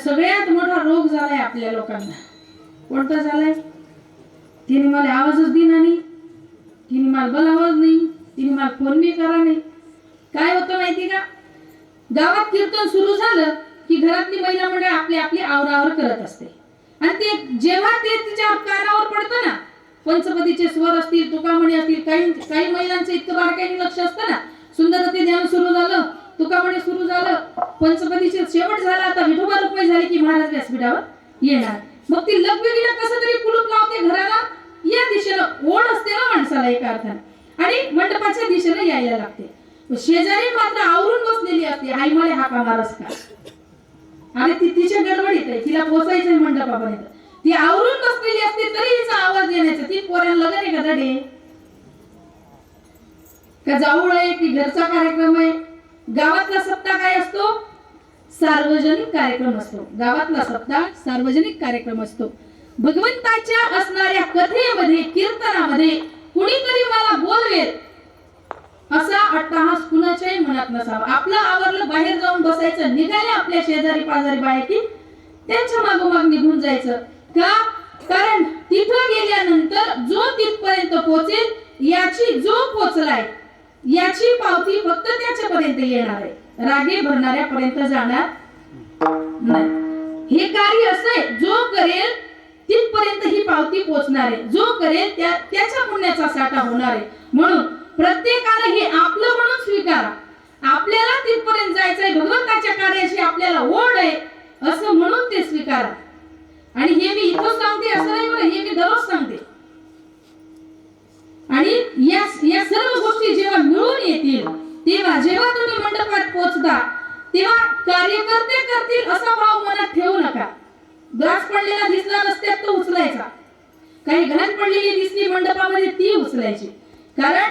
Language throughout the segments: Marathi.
सगळ्यात मोठा रोग झालाय आपल्या लोकांना. कोणता झालाय? तिने मला आवाजच दिला नाही, तिने मला बोलावंच नाही, तिने मला फोन बी करा नाही. काय होतं माहिती का? गावात कीर्तन सुरू झालं की घरातली महिला मंडळ आपली आपली आवरावर करत असते आणि ते जेव्हा ते तिच्या कानावर पडतं ना, पंचपदीचे स्वर असतील, तुकामणी असतील, काही महिलांचं इतकं बारकाईने लक्ष असतं ना. सुंदरते ध्यान सुरू झालं, तुकामणी सुरू झालं, पंचपदीचे शेवट झाला, आता विठोबा रुक्मिणी झाली की महाराज व्यासपीठावर येणार. मग ती लगबगीला कसं तरी कुलूप लावते घराला. या दिशेनं ओढ असते ना माणसाला एका अर्थाने, आणि मंडपाच्या दिशेनं यायला लागते. शेजारी मात्र आवरून बसलेली असते. आई मला हाका मारस का? आणि ती तिच्या गडबडीत आहे, तिला पोचायचंय मंडपापर्यंत. ती आवरून बसलेली असते तरी हिचा आवाज येण्याचा. ती पोऱ्याला लगन आहे का धडे? का जाऊळ आहे की घरचा कार्यक्रम आहे? गावातला सप्ताह काय असतो? सार्वजनिक कार्यक्रम असतो. गावातला सप्ताह सार्वजनिक कार्यक्रम असतो. भगवंताच्या असणाऱ्या कथेमध्ये, कीर्तनामध्ये कुणीतरी मला बोलवेल असा अट्टहास कुणाच्याही मनात नसावा. आपलं आवरलं, बाहेर जाऊन बसायचं, निघाले आपल्या शेजारी पाजारी बाया की त्यांच्या मागोमाग निघून जायचं. का? कारण तिथं गेल्यानंतर जो तिथपर्यंत पोहोचेल याची, जो पोहोचलाय याची पावती फक्त त्याच्यापर्यंत येणार आहे, रागे भरणाऱ्यापर्यंत जाणार नाही. हे कार्य असं आहे, जो करेल तिथपर्यंत ही पावती पोहोचणार आहे, जो करेल त्याच्या पुण्याचा साठा होणार आहे. म्हणून प्रत्येकाला हे आपलं म्हणून स्वीकारा. आपल्याला तिथपर्यंत जायचंय, भगवंताच्या कार्याची आपल्याला ओढ आहे असं म्हणून ते स्वीकारा. आणि हे मी इथं सांगते असं नाही बरं, हे मी दररोज सांगते. आणि या सर्व गोष्टी जेव्हा मिळून येतील तेव्हा, जेव्हा तुम्ही मंडपात पोहोचता तेव्हा कार्यकर्ते करतील असा भाव मनात ठेवू नका. ग्लास पडलेला दिसला रस्त्यात तो उचलायचा, काही घाण पडलेली दिसली मंडपामध्ये ती उचलायची. कारण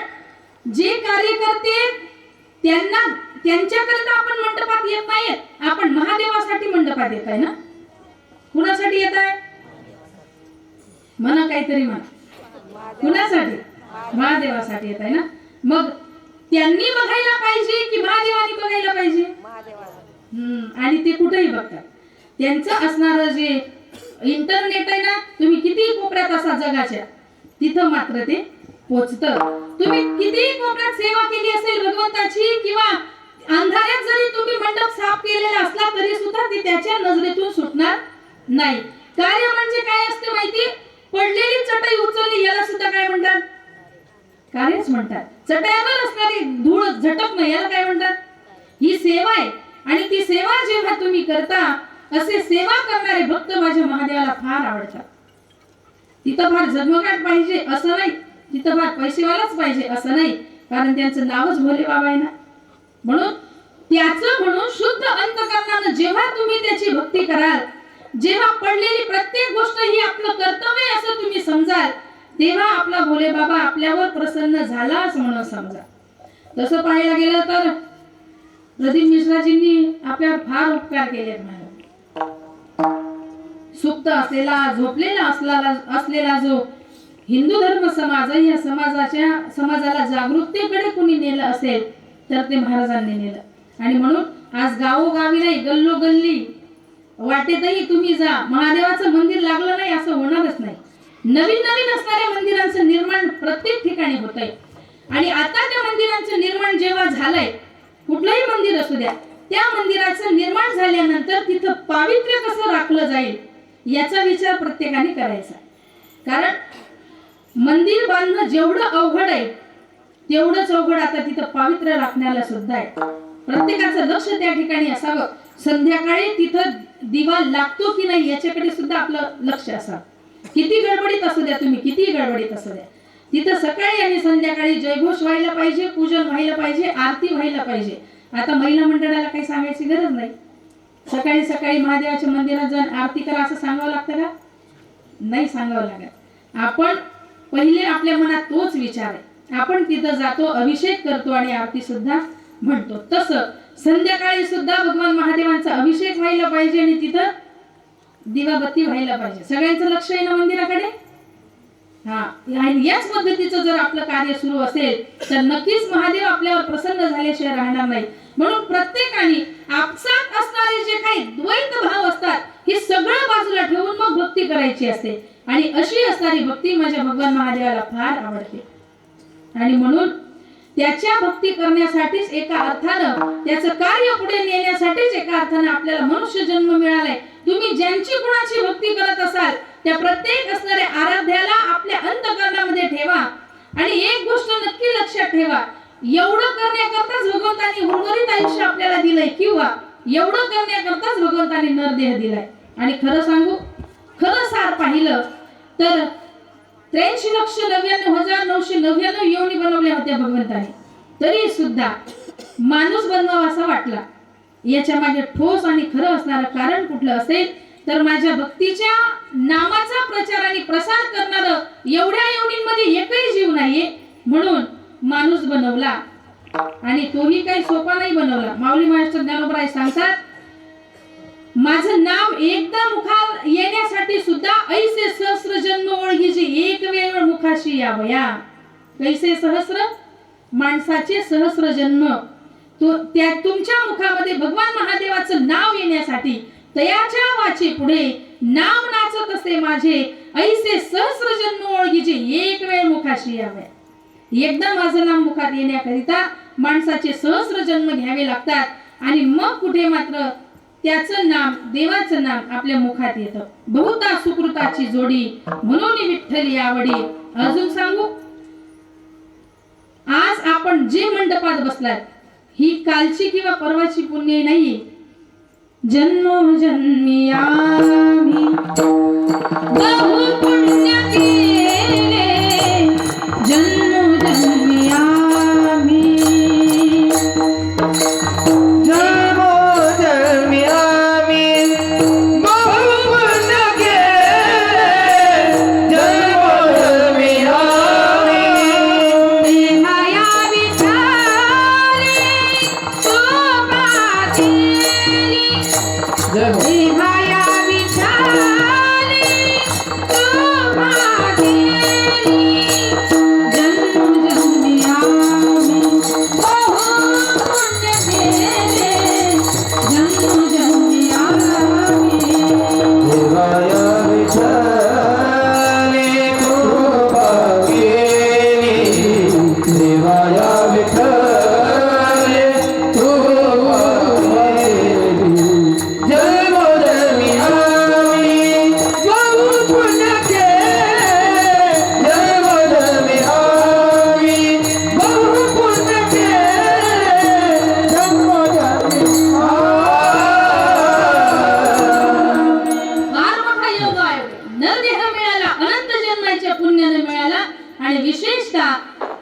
जे कार्यकर्ते त्यांच्याकरता आपण मंडपात येत नाहीये, आपण महादेवासाठी मंडपात येत आहे ना. कुणासाठी येत आहे? म्हणा काहीतरी म्हणा. कुणासाठी? महादेवासाठी येत आहे ना. मग त्यांनी बघायला पाहिजे की महादेवानी बघायला पाहिजे? आणि ते कुठेही बघतात. त्यांचं असणारं जे इंटरनेट आहे ना, तुम्ही किती कोपऱ्यात असा जगाच्या, तिथं मात्र ते पोचतं. तुम्ही किती कोपऱ्यात सेवा केली असेल भगवंताची, किंवा अंधाऱ्यात जरी तुम्ही मंडप साफ केलेला असला तरी सुद्धा ते त्याच्या नजरेतून सुटणार नाही. कार्य म्हणजे काय असते माहिती? पडलेली चटई उचलली याला सुद्धा काय म्हणतात? कार्यच म्हणतात. चटईवर असणारी धूळ झटकणं याला काय म्हणतात? ही सेवा आहे. आणि ती सेवा जेव्हा तुम्ही करता, असे सेवा करणारे भक्त माझ्या महादेवाला फार आवडतात. तिथं फार जगमगाट पाहिजे असं नाही, तिथं फार पैसेवालाच पाहिजे असं नाही, कारण त्यांचं नावच भोले बाबा आहे ना. म्हणून शुद्ध अंतःकरणाने जेव्हा तुम्ही त्याची भक्ती कराल, जेव्हा पडलेली प्रत्येक गोष्ट ही आपलं कर्तव्य असं तुम्ही समजाल, तेव्हा आपला भोले बाबा आपल्यावर प्रसन्न झाला असं म्हणून समजा. तसं पाहायला गेलं तर प्रदीप मिश्राजींनी आपल्यावर फार उपकार केले. सुप्त असलेला, झोपलेला असलेला जो हिंदू धर्म समाज, या समाजाला जागरूकतेकडे कुणी नेलं असेल तर ते महाराजांनी नेलं. आणि म्हणून आज गावोगावी नाही, गल्लोगल्ली वाटेतही तुम्ही जा, महादेवाचं मंदिर लागलं नाही असं होणारच नाही. नवीन असणाऱ्या मंदिरांचं निर्माण प्रत्येक ठिकाणी होतंय. आणि आता त्या मंदिरांचं निर्माण जेव्हा झालंय, कुठलंही मंदिर असू द्या, त्या मंदिराचं निर्माण झाल्यानंतर तिथं पावित्र्य कसं राखलं जाईल याचा विचार प्रत्येकाने करायचा. कारण मंदिर बांधणं जेवढं अवघड आहे तेवढंच अवघड आता तिथं पावित्र्य राखण्याला सुद्धा आहे. प्रत्येकाचं लक्ष त्या ठिकाणी असावं. संध्याकाळी तिथं दिवा लागतो की नाही याच्याकडे सुद्धा आपलं लक्ष असावं. किती गडबडीत असू द्या तुम्ही, किती गडबडीत असू द्या, तिथं सकाळी आणि संध्याकाळी जयघोष व्हायला पाहिजे, पूजन व्हायला पाहिजे, आरती व्हायला पाहिजे. आता महिला मंडळाला काही सांगायची गरज नाही. सकाळी सकाळी महादेवाच्या मंदिरात जाऊन आरती करा असं सांगावं लागतं का? नाही सांगावं लागत. आपण पहिले आपल्या मनात तोच विचार आहे, आपण तिथं जातो, अभिषेक करतो आणि आरती सुद्धा म्हणतो. तसं संध्याकाळी सुद्धा भगवान महादेवांचा अभिषेक व्हायला पाहिजे आणि तिथं दिवाबत्ती व्हायला पाहिजे. सगळ्यांचं लक्ष आहे ना मंदिराकडे. याच पद्धतीचं जर आपलं कार्य सुरू असेल तर नक्कीच महादेव आपल्यावर प्रसन्न झाल्याशिवाय राहणार नाही. म्हणून प्रत्येकाने आपसात असणारे जे काही द्वैत भाव असतात मग भक्ती करायची असते आणि अशी असणारी भक्ती माझ्या भगवान महादेवाला फार आवडते आणि म्हणून त्याच्या भक्ती करण्यासाठीच एका अर्थानं त्याचं कार्य पुढे नेण्यासाठीच एका अर्थानं आपल्याला मनुष्य जन्म मिळालाय तुम्ही ज्यांची कुणाची भक्ती करत असाल त्या प्रत्येक असणाऱ्या आराध्याला आपल्या अंतःकरणामध्ये ठेवा आणि एक गोष्ट नक्की लक्षात ठेवा एवढं करण्याकरताच भगवंतांनी उर्वरित आयुष्य आपल्याला दिलंय किंवा एवढं करण्याकरताच भगवंतांनी नरदेह दिलाय आणि खरं सांगू खरं सार पाहिलं तर 83,99,999 योनी बनवल्या होत्या भगवंताने तरी सुद्धा माणूस बनवावा असा वाटला याच्या मागे ठोस आणि खरं असणारं कारण कुठलं असेल तर माझ्या भक्तीच्या नामाचा प्रचार आणि प्रसार करणारं एवढ्या योनींमध्ये एकही जीव नाहीये म्हणून माणूस बनवला आणि तोही काही सोपा नाही बनवला माऊली महाराष्ट्र ज्ञानोबराय सांगतात माझं नाव एकदा मुखात येण्यासाठी सुद्धा ऐसे सहस्र जन्म ओळखीची एक वेळ मुखाशी यावया कैसे सहस्र माणसाचे सहस्र जन्म त्या तुमच्या मुखामध्ये भगवान महादेवाचं नाव येण्यासाठी तयाच्या वाचे पुढे नाम नाचत असे माझे ऐसे सहस्र जन्म ओळखीचे एक वेळ मुखाशी यावया एकदा माझं नाम मुखात येण्याकरिता माणसाचे सहस्र जन्म घ्यावे लागतात आणि मग कुठे मात्र त्याचं नाम देवाचं नाम आपल्या मुखात येतं बहुता सुकृताची जोडी म्हणून विठ्ठल आवडी अजून सांगू आज आपण जे मंडपात बसलात ही कालची किंवा परवाची पुण्य नाही जन्मोजन्मी आम्ही बहु पुण्य केले जन्मोजन्मी आम्ही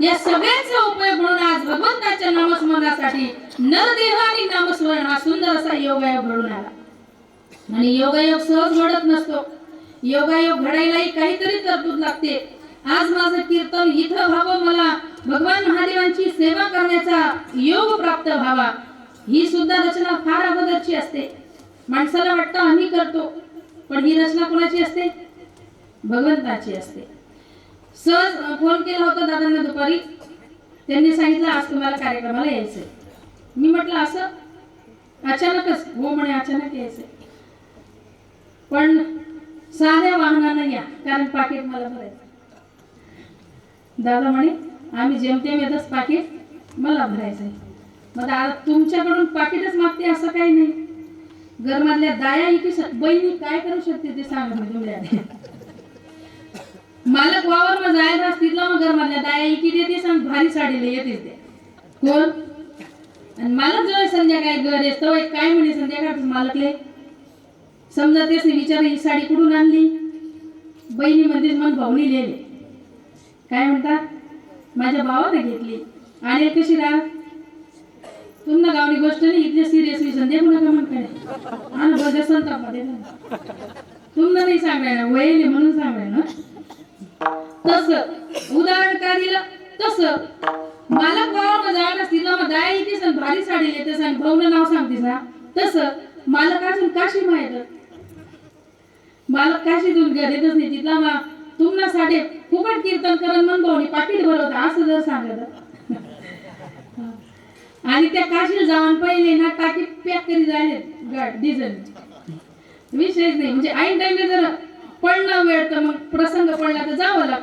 या सगळ्यांचा उपयोग म्हणून आज भगवंताच्या नामस्मरणासाठी नरदेह आणि नामस्मरण हा सुंदर असा योगायोग घडून आला आणि योगायोग सहज घडत नसतो योगायोग घडायलाही काहीतरी तरतूद लागते आज माझं कीर्तन इथं व्हावं मला भगवान महादेवांची सेवा करण्याचा योग प्राप्त व्हावा ही सुद्धा रचना फार अगोदरची असते माणसाला वाटतं आम्ही करतो पण ही रचना कोणाची असते भगवंताची असते सहज फोन केला होता दादांना दुपारी त्यांनी सांगितलं आज तुम्हाला कार्यक्रमाला यायचंय मी म्हटलं असं अचानकच हो म्हणे अचानक यायचंय पण साध्या वाहनानं या कारण पाकिट मला भरायचं दादा म्हणे आम्ही जेमतेम येतच पाकिट मला भरायचंय मग आता तुमच्याकडून पाकिटच मागते असं काही नाही घरमधल्या दाया इथे बहिणी काय करू शकते ते सांगा मी तुमच्या मालक वावर मग जायला तिथला मग घरमधल्या दाया इथे देते सांग भारी साडीला येतेच ते कोण आणि मालक जेव्हा संध्याकाळी घर येतो काय म्हणे संध्याकाळ मालकले समजा तेच विचार ही साडी कुठून आणली बहिणी मध्ये मन भावनी लिहिले काय म्हणतात माझ्या भावाने घेतली आणि कशी राह तुम्हाला गावली गोष्ट नाही इतके सिरियसली संध्या नका म्हणकडे आणि बघा संतापमध्ये तुम्हाला नाही सांगायला वयले म्हणून सांगायला तसं उदाहरण का दिलं तसं मालक गावाला जायला तिला मग दाया येतेस आणि भारी साडी येतेस आणि भाऊनं नाव सांगतेस ना तसं मालक अजून काशी माहित मालक काशी दूर घेतच नाही तिथला मग तुम्हाला साडे फुकट कीर्तन करण मन भाऊनी पाकिट भरवत असं जर सांगत आणि त्या काशीला जाऊन पहिले ना टाकी पॅक करी जायले डिझेल विशेष नाही म्हणजे ऐन टाइमला जर वेळ तर मग प्रसंग पडला तर जावं लागतं.